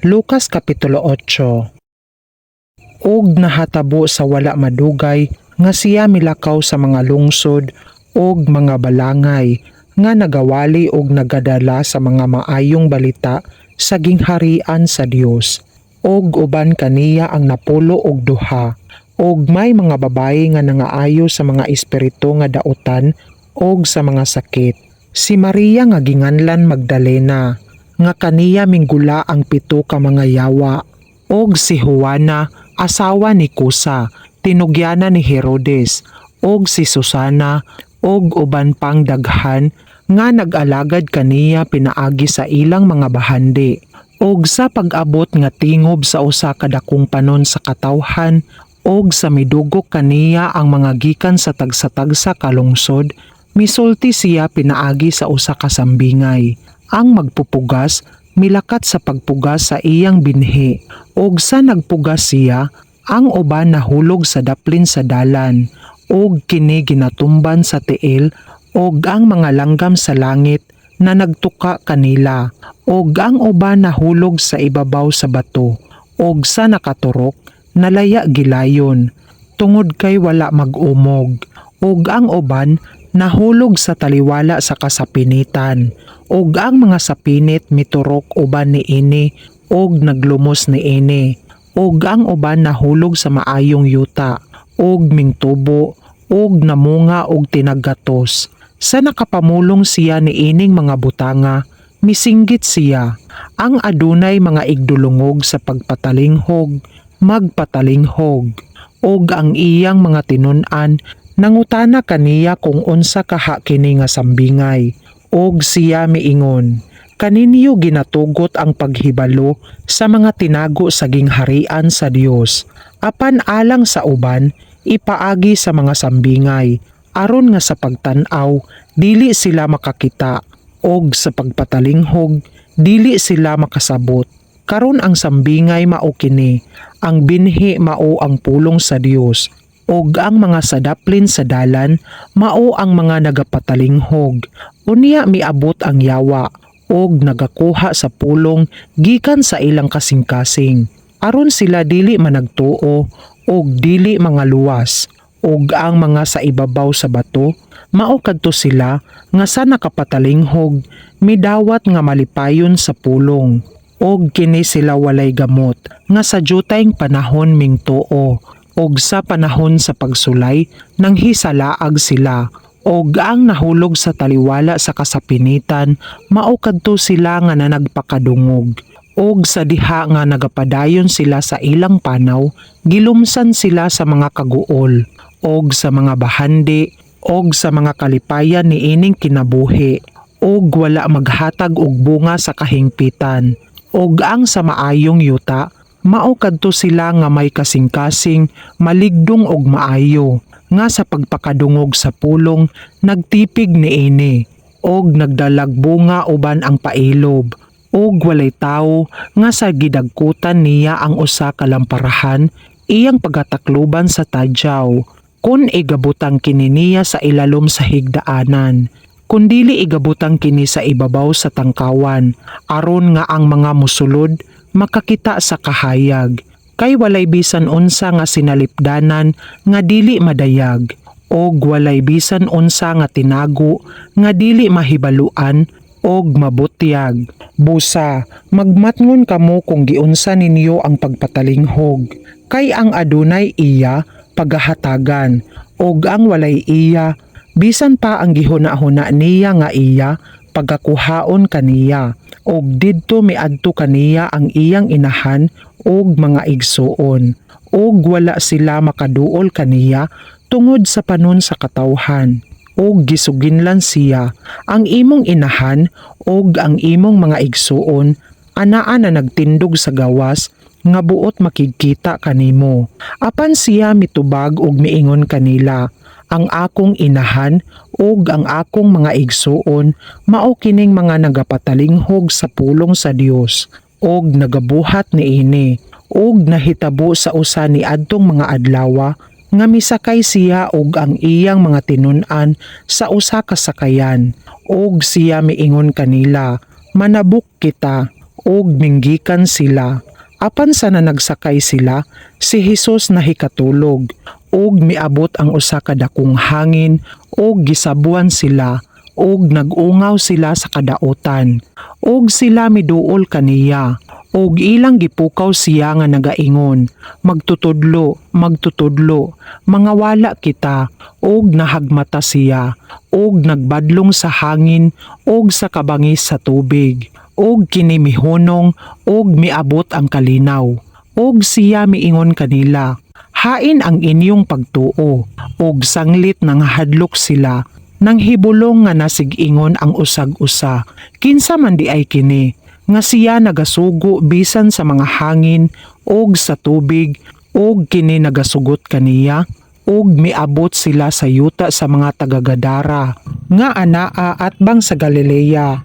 Lucas Kapitulo 8. Og nahatabo sa wala madugay nga siya milakaw sa mga lungsod og mga balangay nga nagawali og nagadala sa mga maayong balita sa gingharian sa Dios. Og uban kaniya ang napulo og duha. Og may mga babayi nga nangaayo sa mga espiritu nga dautan og sa mga sakit. Si Maria nga ginganlan Magdalena, nga kaniya minggula ang 7 ka mga yawa. Og si Juana, asawa ni Kusa, tinugyana ni Herodes. Og si Susana, og uban pang daghan, nga nag-alagad kaniya pinaagi sa ilang mga bahandi. Og sa pag-abot nga tingob sa usa ka dakong panon sa katawhan, og sa midugok kaniya ang mga gikan sa tagsa-tagsa kalungsod, misulti siya pinaagi sa usa ka sambingay. Ang magpupugas, milakat sa pagpugas sa iyang binhi, og sa nagpugas siya, ang uban nahulog sa daplin sa dalan, og kini ginatumban sa tiil, og ang mga langgam sa langit na nagtuka kanila, og ang uban nahulog sa ibabaw sa bato, og sa nakaturok, nalaya gilayon, tungod kay wala mag-umog, og ang uban nahulog sa taliwala sa kasapinitan, og ang mga sapinit miturok uban ni ini, og naglumos ni ini, og ang uban nahulog sa maayong yuta, og mingtubo, og namunga og tinaggatos. Sa nakapamulong siya ni ining mga butanga, misinggit siya, ang adunay mga igdulungog sa pagpatalinghog, magpatalinghog, og ang iyang mga tinun-an nangutana kaniya kung unsa kaha kini nga sambingay, og siya miingon, kaninyo ginatugot ang paghibalo sa mga tinago sa gingharian sa Dios, apan alang sa uban ipaagi sa mga sambingay, aron nga sa pagtan-aw dili sila makakita, og sa pagpatalinghog dili sila makasabot. Karon ang sambingay mao kini, ang binhi mao ang pulong sa Dios, og ang mga sadaplin sa dalan mao ang mga nagapatalinghog. Unya miabot ang yawa, og nagakuha sa pulong gikan sa ilang kasing-kasing, aron sila dili managtuo og dili mga luwas. Og ang mga sa ibabaw sa bato mao kadto sila nga sa nakapatalinghog midawat nga malipayon sa pulong. Og kini sila walay gamot nga sa jutayng panahon mingtuo, og sa panahon sa pagsulay nang hisalaag sila, og ang nahulog sa taliwala sa kasapinitan mao kadto sila nga nanagpakadungog, og sa diha nga nagapadayon sila sa ilang panaw, gilumsan sila sa mga kaguol, og sa mga bahandi, og sa mga kalipayan ni ining kinabuhi, og wala maghatag og bunga sa kahingpitan. Og ang sa maayong yuta, mao kadto sila nga may kasing-kasing, maligdong og maayo, nga sa pagpakadungog sa pulong, nagtipig ni ini, og nagdalag bunga uban ang pailob, og walay tawo nga sa gidagkutan niya ang usa ka lamparahan, iyang pagatakluban sa tadyaw, kun igabutang kini niya sa ilalom sa higdaanan, kundili igabutang kini sa ibabaw sa tangkawan, aron nga ang mga musulod makakita sa kahayag, kay walay bisan unsa nga sinalipdanan nga dili madayag, og walay bisan unsa nga tinago nga dili mahibaluan og mabutyag. Busa, magmatngon kamo kung giunsa ninyo ang pagpatalinghog, kay ang adunay iya pagahatagan, og ang walay iya bisan pa ang gihuna-huna niya nga iya pagakuhaon kaniya, og didto miadto kaniya ang iyang inahan og mga igsuon, og wala sila makaduol kaniya tungod sa panon sa katawhan, og gisuginlan siya, ang imong inahan og ang imong mga igsuon anaa na nagtindog sa gawas nga buot makikita kanimo. Apan siya mitubag og miingon kanila, ang akong inahan ug ang akong mga igsuon mao kining mga nagapatalinghog sa pulong sa Dios, og nagabuhat niini, og nahitabo sa usa ni adtong mga adlaw nga misakay siya og ang iyang mga tinun-an sa usa ka sakayan, og siya miingon kanila, manabuk kita, ug minggikan sila. Apan sa nagsakay sila, si Hesus nahikatulog ug miabot ang usa ka dakong hangin ug gisabuan sila ug nagungaw sila sa kadautan ug sila miduol kaniya ug ilang gipukaw siya nga nagaingon, magtutudlo, magtutudlo, mangawala kita ug nahagmata siya ug nagbadlong sa hangin ug sa kabangis sa tubig ug kini mihunong ug miabot ang kalinaw ug siya miingon kanila, hain ang inyong pagtuo ug sanglit nang hadlok sila nang hibulong nga nasig-ingon ang usag-usa, kinsa man di ay kini nga siya nagasugo bisan sa mga hangin ug sa tubig ug kini nagasugot kaniya ug miabot sila sa yuta sa mga taga-Gadara nga anaa at bang sa Galilea.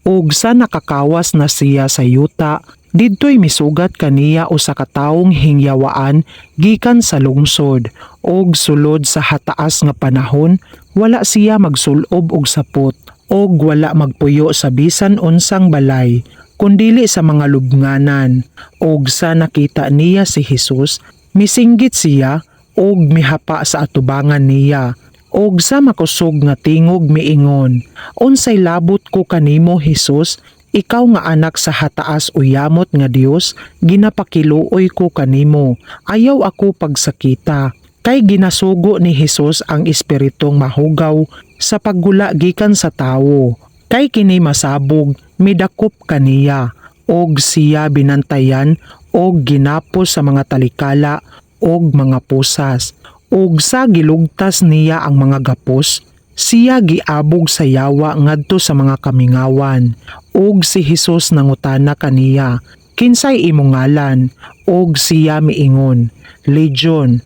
Ug sa nakakawas na siya sa yuta, didto'y misugat kaniya usa ka tawong hingyawaan gikan sa lungsod ug sulod sa hataas nga panahon wala siya magsulob og sapot ug wala magpuyo sa bisan unsang balay kundili sa mga lubnganan. Ug sa nakita niya si Hesus, misinggit siya ug mihapa sa atubangan niya. Og sa makusog nga tingog miingon, unsay labot ko kanimo Hesus, ikaw nga anak sa hataas uyamot nga Dios, ginapakiluoy ko kanimo, ayaw ako pagsakita. Kay ginasugo ni Hesus ang espiritong mahugaw sa paggula gikan sa tawo. Kay kini masabog, midakop kaniya, og siya binantayan og ginapos sa mga talikala og mga pusas. Ug sa gilugtas niya ang mga gapos, siya giabog sa yawa ngadto sa mga kamingawan. Ug si Hesus nangutana kaniya, kinsay imong ngalan? Ug siya miingon, Legion.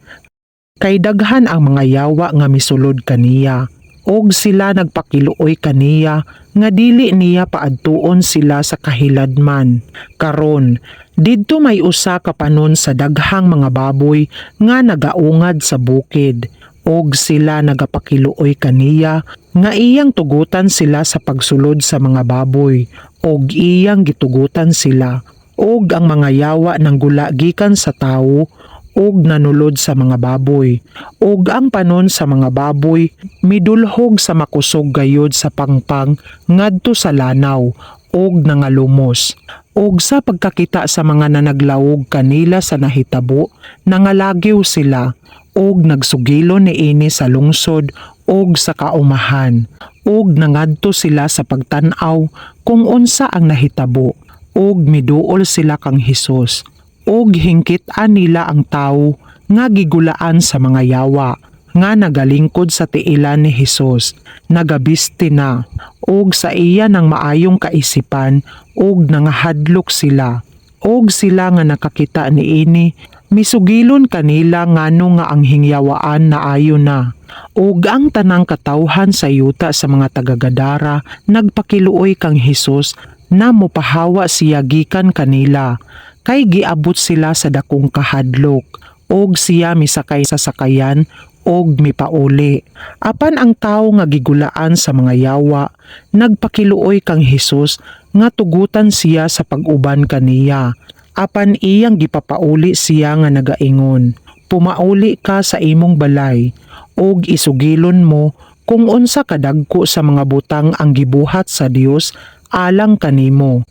Kay daghan ang mga yawa nga misulod kaniya. Ug sila nagpakiluoy kaniya nga dili niya paadtuon sila sa kahiladman. Karon, didto may usa ka panon sa daghang mga baboy nga nagaungad sa bukid. Ug sila nagapakiluoy kaniya nga iyang tugutan sila sa pagsulod sa mga baboy. Ug iyang gitugutan sila. Ug ang mga yawa ng gula gikan sa tawo ug nanulod sa mga baboy, ug ang panon sa mga baboy midulhog sa makusog gayod sa pangpang ngadto sa lanaw ug nangalumos. Ug sa pagkakita sa mga nanaglawog kanila sa nahitabo, nangalagyo sila ug nagsugilon niini sa lungsod ug sa kaumahan, ug nangadto sila sa pagtan-aw kung unsa ang nahitabo, ug miduol sila kang Hesus. Ug hingkit-an nila ang tawo nga gigulaan sa mga yawa nga nagalingkod sa tiilan ni Hesus, nagabisti na, ug sa iya ng maayong kaisipan ug nangahadlok sila. Ug sila nga nakakita niini, misugilon kanila ngano nga ang hingyawaan na ayo na. Ug ang tanang katawhan sa yuta sa mga taga-Gadara nagpakiluoy kang Hesus na mopahawa siya gikan kanila. Kay giabot sila sa dakong kahadlok, og siya misakay sa sakayan og mipauli. Apan ang tawo nga gigulaan sa mga yawa, nagpakiluoy kang Hesus nga tugutan siya sa pag-uban kaniya. Apan iyang gipapauli siya nga nagaingon, pumauli ka sa imong balay, og isugilon mo kung unsa kadagko sa mga butang ang gibuhat sa Dios alang kanimo.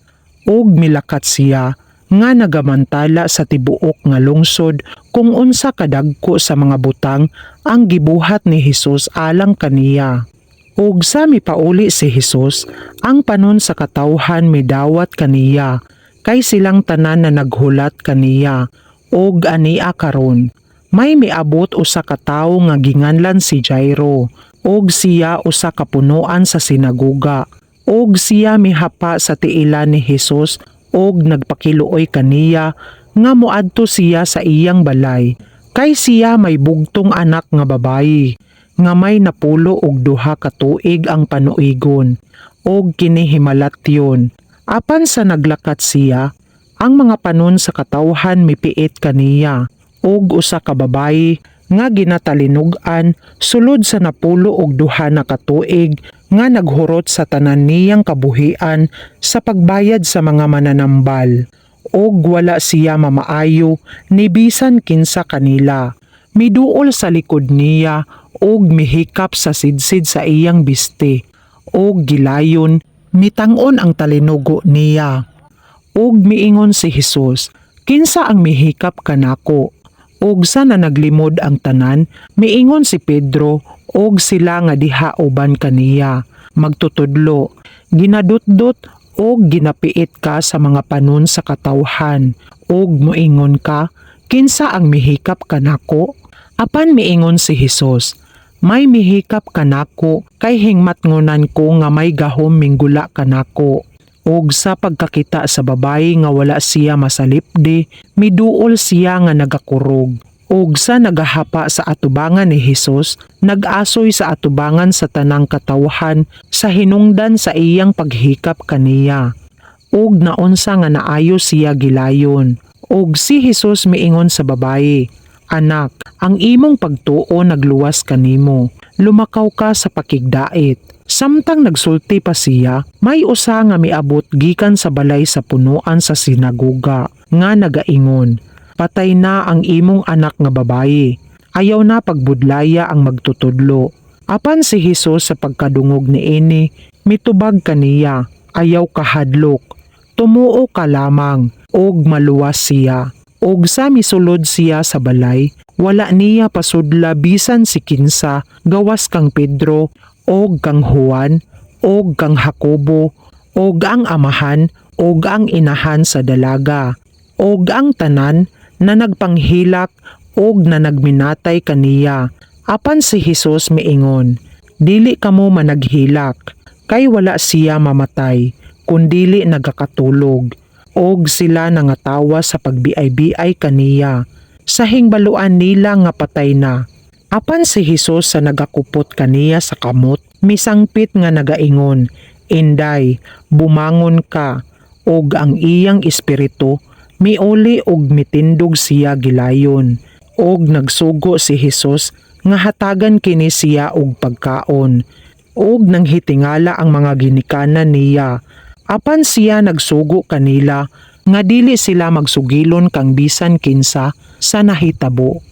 Og milakat siya nga nagamantala sa tibuok nga lungsod kung unsa kadagko sa mga butang ang gibuhat ni Hesus alang kaniya. Ug sa mipauli si Hesus, ang panon sa katawhan midawat kaniya, kay silang tanan na naghulat kaniya. Ug ania karon, may miabot usa ka tawo nga ginganlan si Jairo, ug siya usa ka punuan sa sinagoga. Ug siya mihapa sa tiilan ni Hesus og nagpakiluoy kaniya nga moadto siya sa iyang balay, kay siya may bugtong anak nga babayi nga may napulo og 2 ka tuig ang panuigon, og kini himalatyon. Apan sa naglakat siya, ang mga panon sa katawhan mipiit kaniya, og usa ka babayi nga ginatalinugan sulod sa napulo og 2 na katuig nga naghurot sa tanan niyang kabuhian sa pagbayad sa mga mananambal. Og wala siya mamaayo ni bisan kinsa kanila. Miduol sa likod niya og mihikap sa sidsid sa iyang biste. Og gilayon, mitangon ang talinugo niya. Og miingon si Hesus, "Kinsa ang mihikap kanako?" Og sa na naglimod ang tanan, miingon si Pedro og sila nga diha uban kaniya. Magtutudlo, ginadutdot og ginapiit ka sa mga panon sa katawhan. Og moingon ka, "Kinsa ang mihikap kanako?" Apan miingon si Hesus, "May mihikap kanako kay hingmatngunan ko nga may gahom minggula kanako." Og sa pagkakita sa babayi nga wala siya masalipdi, miduol siya nga nagakurog. Og sa nagahapa sa atubangan ni Hesus, nag-asoy sa atubangan sa tanang katawhan sa hinungdan sa iyang paghikap kaniya. Og naunsa nga naayo siya gilayon. Og si Hesus miingon sa babayi, "Anak, ang imong pagtuo nagluwas kanimo. Lumakaw ka sa pakigdait." Samtang nagsulti pa siya, may usa nga miabot gikan sa balay sa punuan sa sinagoga nga nagaingon, "Patay na ang imong anak nga babayi. Ayaw na pagbudlaya ang magtutudlo." Apan si Hesus sa pagkadungog niini, mitubag kaniya, "Ayaw kahadlok. Tumuo ka lamang." Og maluwas siya. Og sa misulod siya sa balay, wala niya pasudla bisan si kinsa gawas kang Pedro og kang Juan, og kang Jacobo, og ang amahan, og ang inahan sa dalaga, og ang tanan na nagpanghilak og na nagminatay kaniya. Apan si Hesus miingon, "Dili kamo managhilak, kay wala siya mamatay, kundili nagakatulog." Og sila nangatawa sa pagbiay-biay kaniya, sa hingbaluan nila nga patay na. Apan si Hesus sa nagakupot kaniya sa kamot, misangpit nga nagaingon, "Inday, bumangon ka." Og ang iyang espiritu miuli og mitindog siya gilayon. Og nagsugo si Hesus nga hatagan kini siya og pagkaon. Og nanghitingala ang mga ginikanan niya. Apan siya nagsugo kanila nga dili sila magsugilon kang bisan kinsa sa nahitabo.